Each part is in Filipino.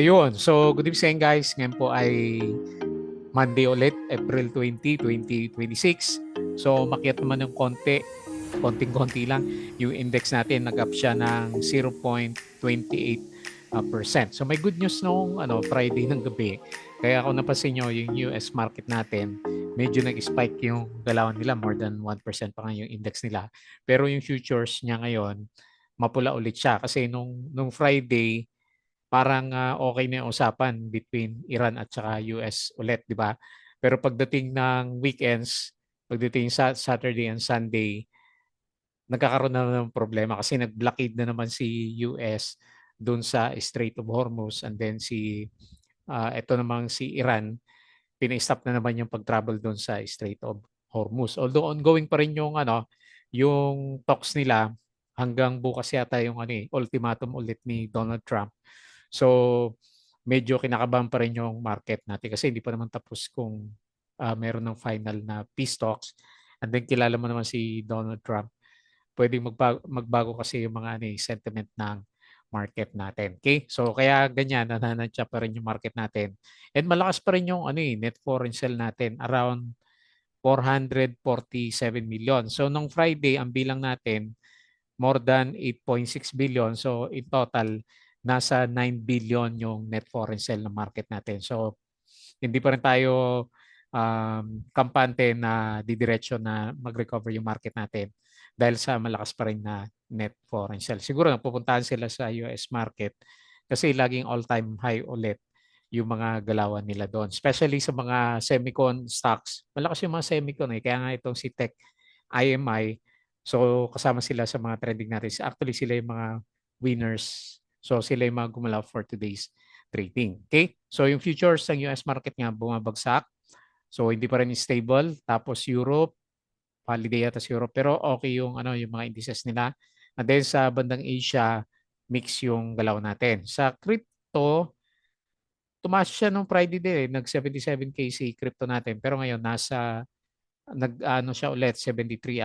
Ayun. So, good evening guys. Ngayon po ay Monday ulit, April 20, 2026. So, makiat naman ng konting-konti lang. Yung index natin, nag-up siya ng 0.28%. So, may good news nung Friday ng gabi. Kaya kung napansin nyo, yung US market natin, medyo nag-spike yung galawan nila, more than 1% pa nga yung index nila. Pero yung futures niya ngayon, mapula ulit siya. Kasi nung Friday, parang okay na yung usapan between Iran at saka US ulit, di ba? Pero pagdating ng weekends, pagdating sa Saturday and Sunday, nagkakaroon na ng problema kasi nag-blockade na naman si US doon sa Strait of Hormuz, and then ito namang si Iran, pina-stop na naman yung pag-travel doon sa Strait of Hormuz. Although ongoing pa rin yung talks nila hanggang bukas yata yung ultimatum ulit ni Donald Trump. So, medyo kinakabahan pa rin yung market natin kasi hindi pa naman tapos kung meron ng final na peace talks. And then kilala mo naman si Donald Trump. Pwedeng magbago kasi yung mga sentiment ng market natin. Okay? So kaya ganyan, nananadya pa rin yung market natin. And malakas pa rin yung net foreign sale natin, around 447 million. So nung Friday, ang bilang natin more than 8.6 billion. So in total, nasa 9 billion yung net foreign sale ng market natin. So hindi pa rin tayo kampante na didiretso na mag-recover yung market natin dahil sa malakas pa rin na net foreign sale. Siguro pupuntahan sila sa US market kasi laging all-time high ulit yung mga galawan nila doon. Especially sa mga semicon stocks. Malakas yung mga semicon eh. Kaya nga itong si Tech IMI, so kasama sila sa mga trending natin. Actually sila yung mga winners. So sila yung mga gumalaw for today's trading. Okay? So yung futures ng US market nga bumabagsak. So hindi pa rin stable. Tapos Europe, holiday yata sa Europe, pero okay yung mga indices nila. And then sa bandang Asia, mix yung galaw natin. Sa crypto, tumaas siya nung Friday din eh. Nag 77K si crypto natin. Pero ngayon nag-ano siya ulit 73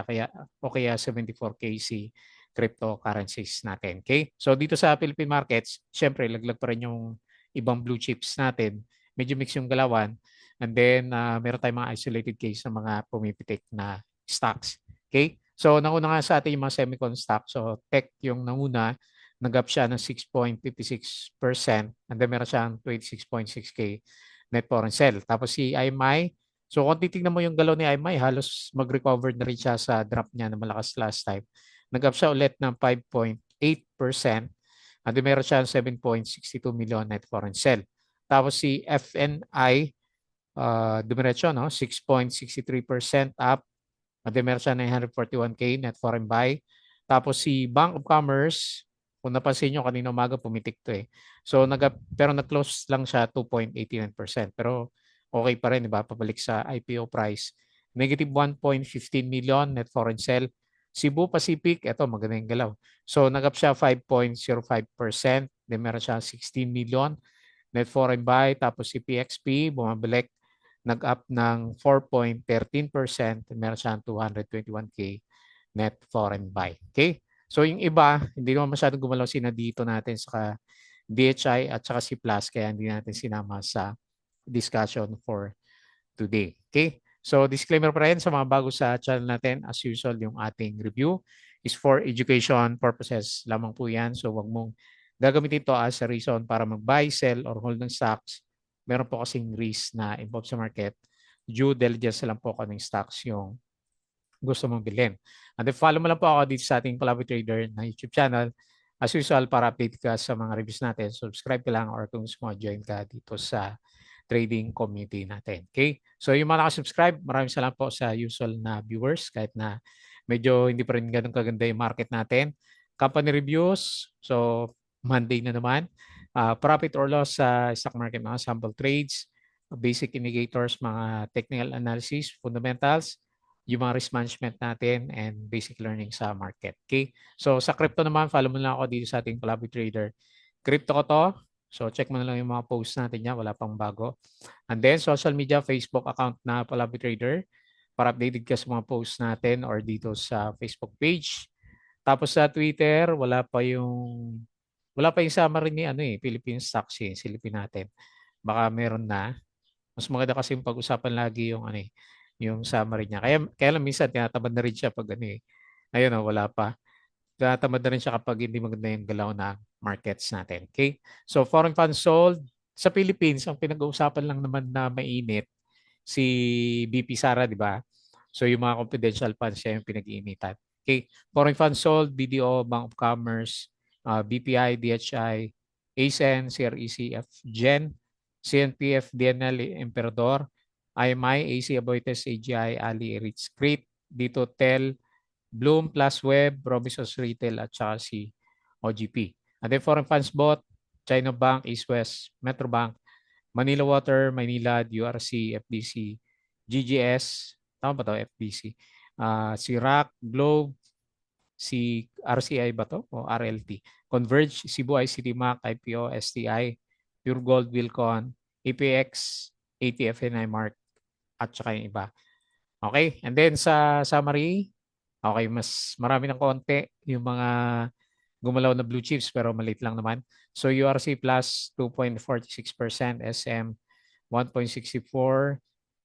o kaya 74K si cryptocurrencies natin. Okay? So dito sa Philippine markets, syempre laglag pa rin yung ibang blue chips natin. Medyo mix yung galawan. And then meron tayong mga isolated case ng mga pumipitik na stocks. Okay? So nauna nga sa atin yung mga semicon stocks. So tech yung nauna, nag-up siya ng 6.56%, and then meron siyang 26.6K net foreign sale. Tapos si IMI, so kung titignan mo yung galaw ni IMI, halos mag-recover na rin siya sa drop niya na malakas last time. Nag-up siya ulit ng 5.8%, and then meron siya 7.62 million net foreign sale. Tapos si FNI, dumiretso, no? 6.63% up, and then meron siya 941K net foreign buy. Tapos si Bank of Commerce, kung napansin nyo, kanina umaga pumitik to eh. So, pero nag-close lang siya 2.89%. Pero okay pa rin, di ba? Pabalik sa IPO price. Negative 1.15 million net foreign sale. Cebu Pacific, eto maganda yung galaw. So, nag-up siya 5.05%. Then meron siya 16 million net foreign buy. Tapos si PXP, bumabalik, nag-up ng 4.13%. Meron siyang 221K net foreign buy. Okay? So yung iba, hindi naman masyadong gumalaw sina dito natin sa DHI at saka si Plus, kaya hindi natin sinama sa discussion for today. Okay? So disclaimer pa rin sa mga bago sa channel natin, as usual, yung ating review is for education purposes lamang po yan. So wag mong gagamitin ito as a reason para mag-buy, sell, or hold ng stocks. Meron po kasing risk na involved sa market. Due diligence lang po kaming stocks yung gusto mong bilhin. And then follow mo lang po ako dito sa ating Palabra Trader na YouTube channel. As usual, para update ka sa mga reviews natin, subscribe ka lang or kung gusto mo join ka dito sa trading community natin. Okay? So yung mga nakasubscribe, maraming salamat po sa usual na viewers kahit na medyo hindi pa rin ganun kaganda yung market natin. Company reviews, so Monday na naman. Profit or loss sa stock market, mga sample trades, basic indicators, mga technical analysis, fundamentals, yung mga risk management natin, and basic learning sa market. Okay? So sa crypto naman, follow mo lang ako dito sa ating Palabra Trader. Crypto ko to. So check mo na lang yung mga posts natin niya, wala pang bago. And then social media, Facebook account na Palabra Trader para updated ka sa mga posts natin or dito sa Facebook page. Tapos sa Twitter, wala pa yung Wala pa yung summary ni Philippine Stock Exchange, silipin natin. Baka meron na. Mas maganda kasi yung pag-usapan lagi yung yung summary niya. Kaya lang minsan tinatamad na rin siya pag ayun wala pa. Tinatamad na rin siya kapag hindi maganda yung galaw ng markets natin. Okay? So foreign funds sold sa Philippines, ang pinag-uusapan lang naman na mainit si BP Sara, di ba? So yung mga confidential funds siya yung pinag-iinitan. Okay. Foreign funds sold, BDO, Bank of Commerce, BPI, DHI, ASEN, CRECF, GEN, CNPF, DNL, Emperador, IMI, AC Aboitiz, AGI, Ali, Ritz, Crete, Dito, Tel, Bloom, Plus Web, Robinsons Retail, at saka si OGP. And then foreign funds bought, China Bank, East West, Metrobank, Manila Water, Maynilad, URC, FDC, GGS, tama ba to FDC? Si RAC, Globe, si RCI ba to o RLT? Converge, Cebu ICT Mac, IPO, STI, Pure Gold, Wilcon, APX, ATFNI Mark, at saka yung iba. Okay, and then sa summary, okay, mas marami ng konti yung mga gumalaw na blue chips pero maliit lang naman. So URC plus 2.46%, SM 1.64,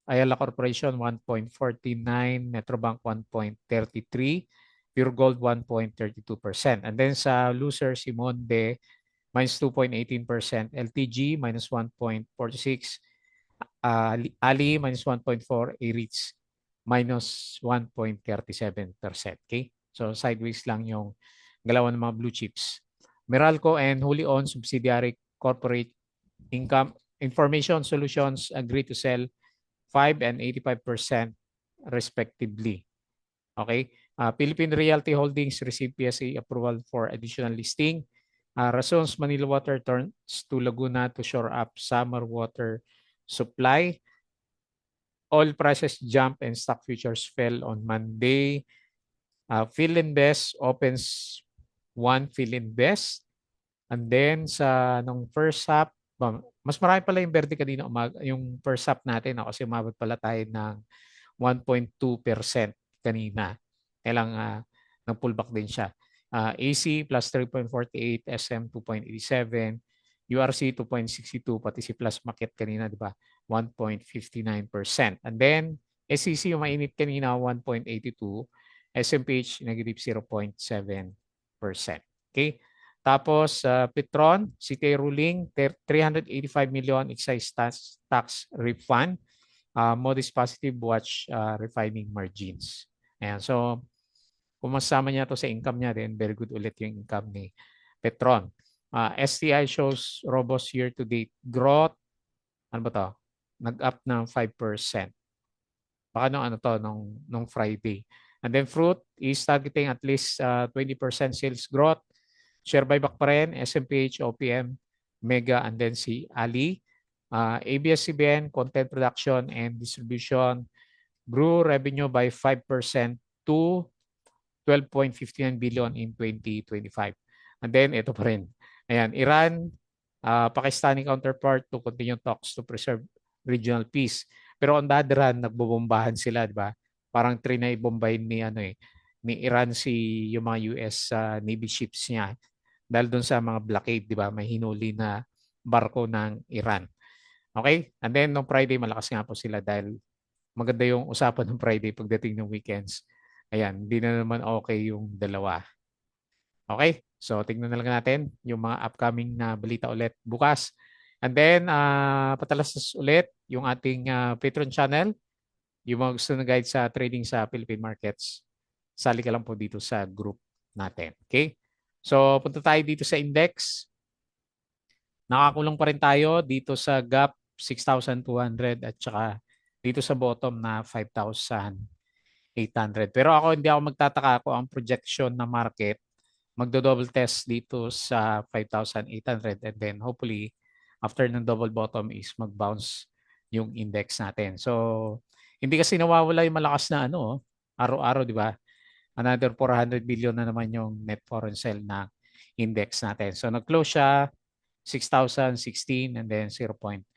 Ayala Corporation 1.49, Metrobank 1.33, Pure Gold 1.32%. And then sa loser si Monde minus 2.18%, LTG minus 1.46, Ali minus 1.4, A-REITs minus 1.37%. Okay? So sideways lang yung galawan ng mga blue chips. Meralco and wholly owned subsidiary corporate income information solutions agree to sell 5 and 85% respectively. Okay? Philippine Realty Holdings received PSA approval for additional listing. Razons Manila Water turns to Laguna to shore up summer water supply. Oil prices jump and stock futures fell on Monday. Philinvest opens one Philinvest. And then sa nung first half, mas marami pala yung verde kanina umaga, yung first half natin kasi umabot pala tayo ng 1.2% kanina. Kailang nag-pullback din siya. AC plus 3.48, SM 2.87, URC 2.62, pati si Plus Market kanina, di ba? 1.59%. And then, SCC yung mainit kanina, 1.82, SMPH negative 0.7%. Okay? Tapos, Petron, CTA ruling, 385 million excise tax refund. Modest positive watch refining margins. Ayan. So, kung masama niya to sa income niya, then very good ulit yung income ni Petron. STI shows robust year-to-date growth. Ano ba to? Nag-up ng 5%. Baka nung Friday. And then Fruit is targeting at least 20% sales growth. Share buyback pa rin, SMPH, OPM, Mega, and then si Ali. ABS-CBN, content production and distribution grew revenue by 5% to 12.59 billion in 2025. And then, ito pa rin. Ayan, Iran, Pakistani counterpart to continue talks to preserve regional peace. Pero on the other hand, nagbobombahan sila, di ba? Parang trinay bombay ni Iran yung mga US Navy ships niya dahil doon sa mga blockade, di ba? May hinuli na barko ng Iran. Okay? And then, nung Friday, malakas nga po sila dahil maganda yung usapan ng Friday pagdating ng weekends. Ayan, hindi na naman okay yung dalawa. Okay? So, tingnan na lang natin yung mga upcoming na balita ulit bukas. And then, patalastas ulit yung ating Patreon channel. Yung mga gusto na guide sa trading sa Philippine markets, sali ka lang po dito sa group natin. Okay? So, punta tayo dito sa index. Nakakulong pa rin tayo dito sa gap 6,200 at saka dito sa bottom na 5,800. Pero hindi ako magtataka kung ang projection na market magdo-double test dito sa 5,800 and then hopefully after ng double bottom is mag-bounce yung index natin. So, hindi kasi nawawala yung malakas na araw-araw, di ba? Another 400 billion na naman yung net foreign sale na index natin. So, nag-close siya 6,016 and then 0.28%.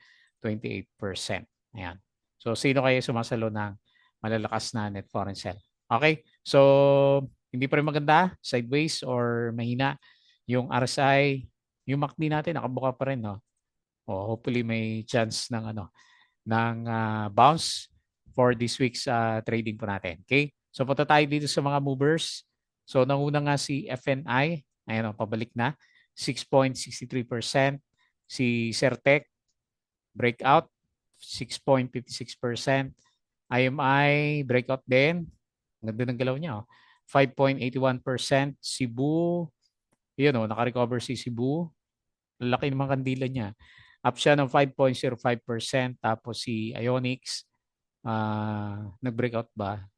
Ayan. So, sino kayo sumasalo ng malalakas na net foreign sale? Okay? So, hindi pa rin maganda, sideways or mahina yung RSI Yung MACD natin nakabuka pa rin, no? Hopefully may chance ng bounce for this week's trading po natin. Okay? So punta tayo dito sa mga movers. So nanguna nga si FNI, ayan pabalik na 6.63%. Si Certec breakout 6.56%. IMI breakout din. Ganda ng galaw niya. 5.81%. Cebu, yun naka-recover si Cebu. Laki naman kandila niya. Up siya ng 5.05%. Tapos si Ionix, nag-breakout ba?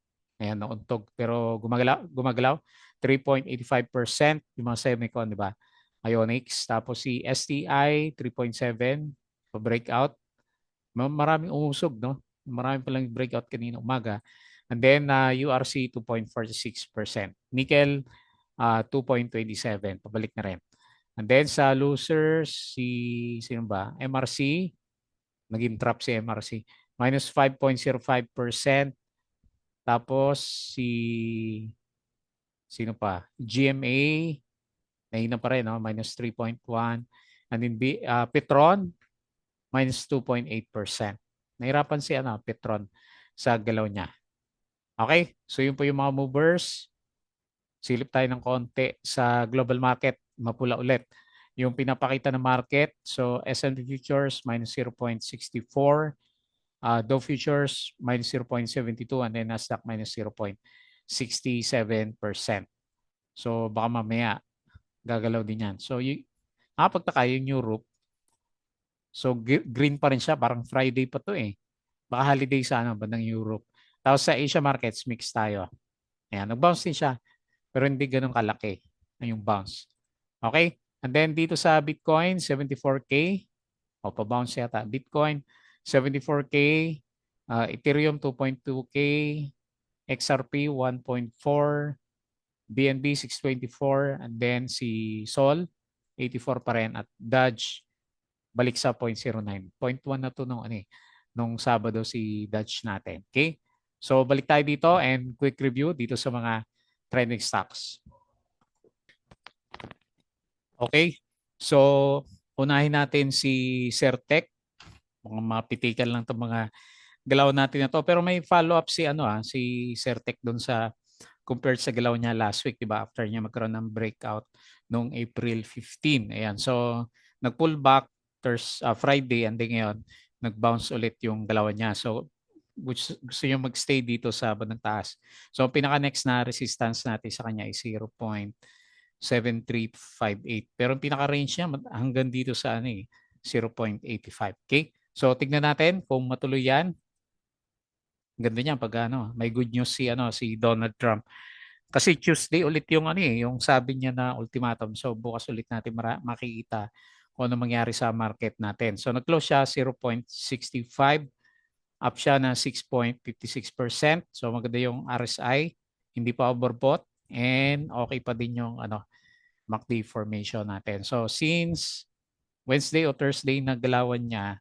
Ayan, nauntog. Pero gumagalaw 3.85%. Yung mga semicon, di ba? Ionix. Tapos si STI, 3.7. Breakout. Maraming umusog, no? Maraming palang breakout kanina umaga. And then URC 2.46%. Nickel 2.27. Pabalik na rin. And then sa losers, sino ba? MRC. Naging trap si MRC. Minus 5.05%. Tapos sino pa? GMA. Nahina pa rin, no? Minus 3.1. And then Petron. Minus 2.8%. Nahirapan si Petron sa galaw niya. Okay? So yun po yung mga movers. Silip tayo ng konti sa global market. Mapula ulit. Yung pinapakita ng market. So S&P Futures minus 0.64. Dow Futures minus 0.72. And then Nasdaq minus 0.67%. So baka mamaya gagalaw din yan. So pagtaka yung Europe. So green pa rin siya. Parang Friday pa to eh. Baka holiday sa bandang Europe. Tapos sa Asia markets, mix tayo. Ayan, nag-bounce din siya. Pero hindi ganun kalaki yung bounce. Okay? And then dito sa Bitcoin, 74K. Pa-bounce yata. Bitcoin, 74K. Ethereum, 2.2K. XRP, 1.4. BNB, 624. And then si Sol, 84 pa rin. At Dodge, balik sa 0.09. 0.1 na to nung Sabado si Dodge natin. Okay? So balik tayo dito and quick review dito sa mga trending stocks. Okay? So unahin natin si Certec. Mga mapitikan lang 'tong mga galaw natin na to. Pero may follow-up si Certec doon sa compared sa galaw niya last week, 'di ba? After niya magkaroon ng breakout noong April 15. Ayan. So nag-pull back Friday and then ngayon nag-bounce ulit yung galaw niya. So gusto niyo mag-stay dito sa bandang taas. So pinaka next na resistance natin sa kanya is 0.7358. Pero ang pinaka range niya hanggang dito sa 0.85. Okay? So tignan natin kung matuloy yan. Ganda niya pag may good news si Donald Trump. Kasi Tuesday ulit yung sabi niya na ultimatum. So bukas ulit natin makikita kung ano mangyari sa market natin. So nag-close siya 0.65, up siya na 6.56%. So maganda yung RSI, hindi pa overbought and okay pa din yung MACD formation natin. So since Wednesday o Thursday nagalawan niya,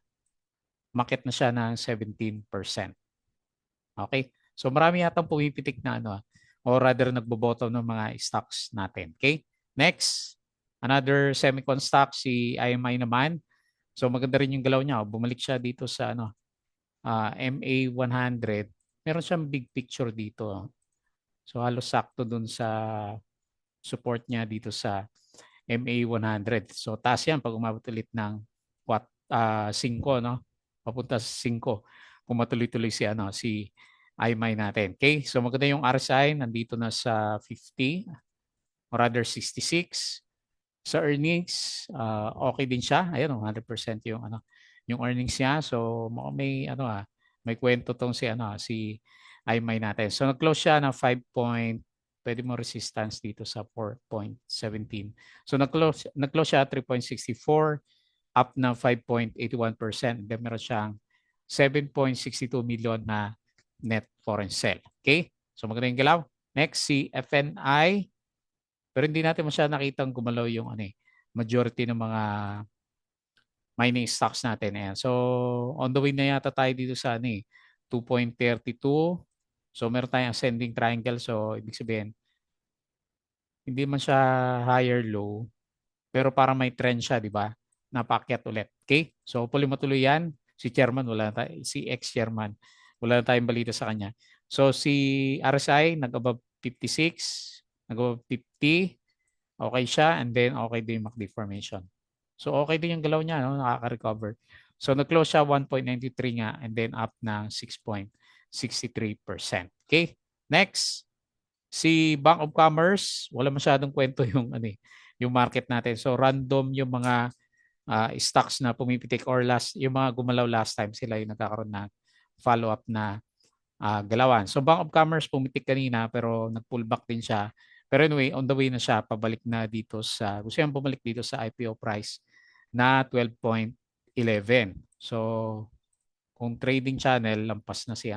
market na siya ng 17%. Okay? So marami yatang pumipitik na or rather nagbo-bottom ng mga stocks natin. Okay? Next, another semicon stock, si IMI naman. So maganda rin yung galaw niya. Bumalik siya dito sa MA100. Meron siyang big picture dito. So halos sakto dun sa support niya dito sa MA100. So taas yan pag umabot ulit ng 5, no? Papunta sa 5. Kung matuloy-tuloy si IMI natin. Okay? So maganda yung RSI, nandito na sa 50 or rather 66. Sa earnings, okay din siya. Ayun, 100% yung earnings niya. So may kwento tong si IMI natin. So nag-close siya ng 5 pwede mo resistance dito sa 4.17. So nag-close siya 3.64, up na 5.81%. Then meron siyang 7.62 million na net foreign sale. Okay? So maganda yung galaw. Next, si FNI. Pero hindi natin masyadong nakitang gumalaw yung majority ng mga mining stocks natin. Ayan. So on the way na yata tayo dito sa 2.32. So meron tayong ascending triangle. So ibig sabihin, hindi man siya higher low, pero para may trend siya, di ba? Napakyat ulit. Okay? So hopefully matuloy yan. Si chairman, si ex-chairman, wala na tayong balita sa kanya. So si RSI, nag-above 56, nag-above 50, okay siya, and then okay din yung MACD formation. So okay din yung galaw niya, no? Nakaka-recover. So nag-close siya 1.93 nga, and then up na 6.63%. Okay? Next, si Bank of Commerce, wala masyadong kwento yung yung market natin. So random yung mga stocks na pumipitik or yung mga gumalaw last time, sila yung nagkakaroon ng follow-up na galawan. So Bank of Commerce pumitik kanina pero nag-pull back din siya. Pero anyway, on the way na siya, pabalik na dito gusto yung bumalik dito sa IPO price na 12.11. So kung trading channel, lampas na si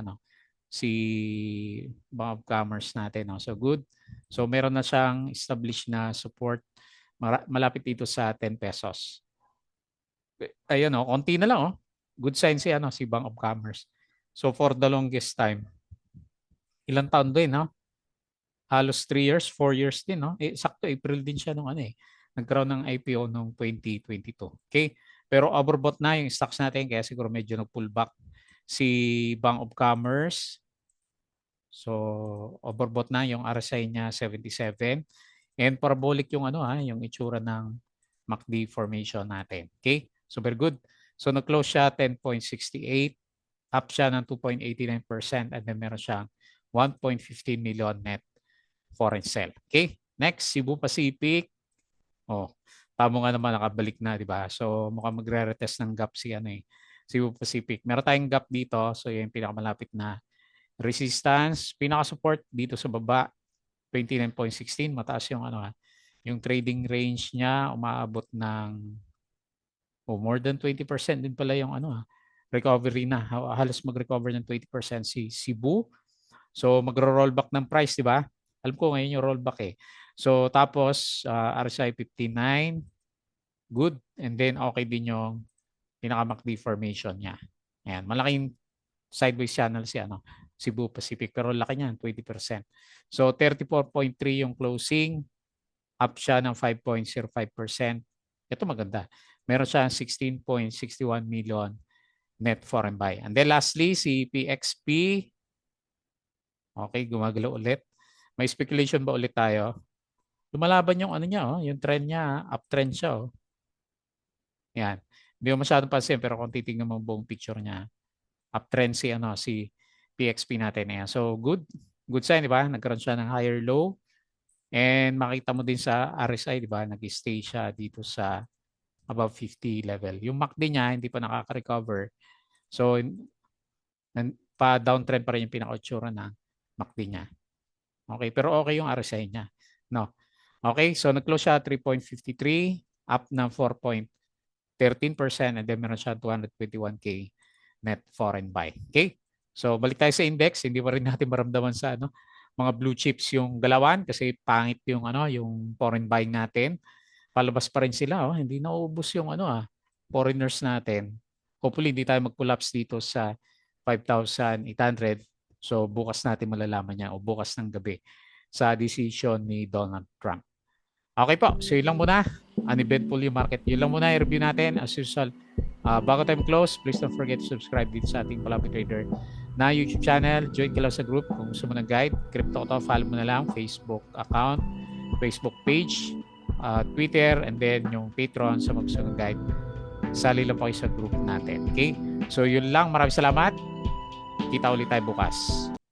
Bank of Commerce natin. No? So good. So meron na siyang established na support malapit dito sa 10 pesos. Ayun, konti na lang. Good sign si Bank of Commerce. So for the longest time, ilang taon din, halos 3 years, 4 years din. Sakto April din siya nagkaroon ng IPO noong 2022. Okay? Pero overbought na yung stocks natin kaya siguro medyo nag-pull back si Bank of Commerce. So overbought na yung RSI niya 77 and parabolic yung yung itsura ng MACD formation natin. Okay? So very good. So nag-close siya 10.68, up siya ng 2.89% and then meron siyang 1.15 million net foreign sale. Okay? Next, Cebu Pacific. Tamo nga naman nakabalik na, di ba? So mukhang magre-retest ng gap Cebu Pacific. Meron tayong gap dito. So yung pinakamalapit na resistance, pinaka-support dito sa baba 29.16, mataas yung yung trading range niya umaabot ng more than 20% din pala yung recovery na. Halos mag-recover ng 20% si Cebu. So magro-rollback ng price, di ba? Alam ko ngayon yung rollback eh. So tapos RSI 59, good. And then okay din yung pinaka-MACD formation niya. Ayan, malaking sideways channel Cebu Pacific, pero laki niyan, 20%. So 34.3 yung closing, up siya ng 5.05%. Ito maganda. Meron siya 16.61 million net foreign buy. And then lastly, si PXP. Okay, gumagalaw ulit. May speculation ba ulit tayo? Lumalaban yung niya, yung trend niya, uptrend siya. Yan. Hindi mo masyadong pansin, pero kung titignan mo buong picture niya, uptrend si PXP natin. Ayan. So good sign, di ba? Nagkaroon siya ng higher low. And makita mo din sa RSI, di ba? Nag-stay siya dito sa above 50 level. Yung MACD niya, hindi pa nakaka-recover. So, pa-downtrend pa rin yung pinaka-utsura ng MACD niya. Okay, pero okay yung RSI niya. No. Okay, so nag-close siya 3.53, up ng 4.13%, and then meron siya 221K net foreign buy. Okay? So, balik tayo sa index. Hindi pa rin natin maramdaman sa mga blue chips yung galawan kasi pangit yung yung foreign buying natin. Palabas pa rin sila, hindi nauubos yung foreigners natin. Hopefully hindi tayo mag-collapse dito sa 5,800. So bukas natin malalaman niya o bukas ng gabi sa decision ni Donald Trump. Okay po, so yun lang muna. Uneventful yung market. Yun lang muna i-review natin as usual. Bago tayo close, please don't forget to subscribe dito sa ating Palapit Trader na YouTube channel. Join ka lang sa group kung gusto mo ng guide. Crypto to, follow mo na lang. Facebook account, Facebook page, Twitter, and then yung Patreon sa gusto ng guide. Sali lang po kayo sa group natin. Okay? So yun lang. Maraming salamat. Kita ulit tayo bukas.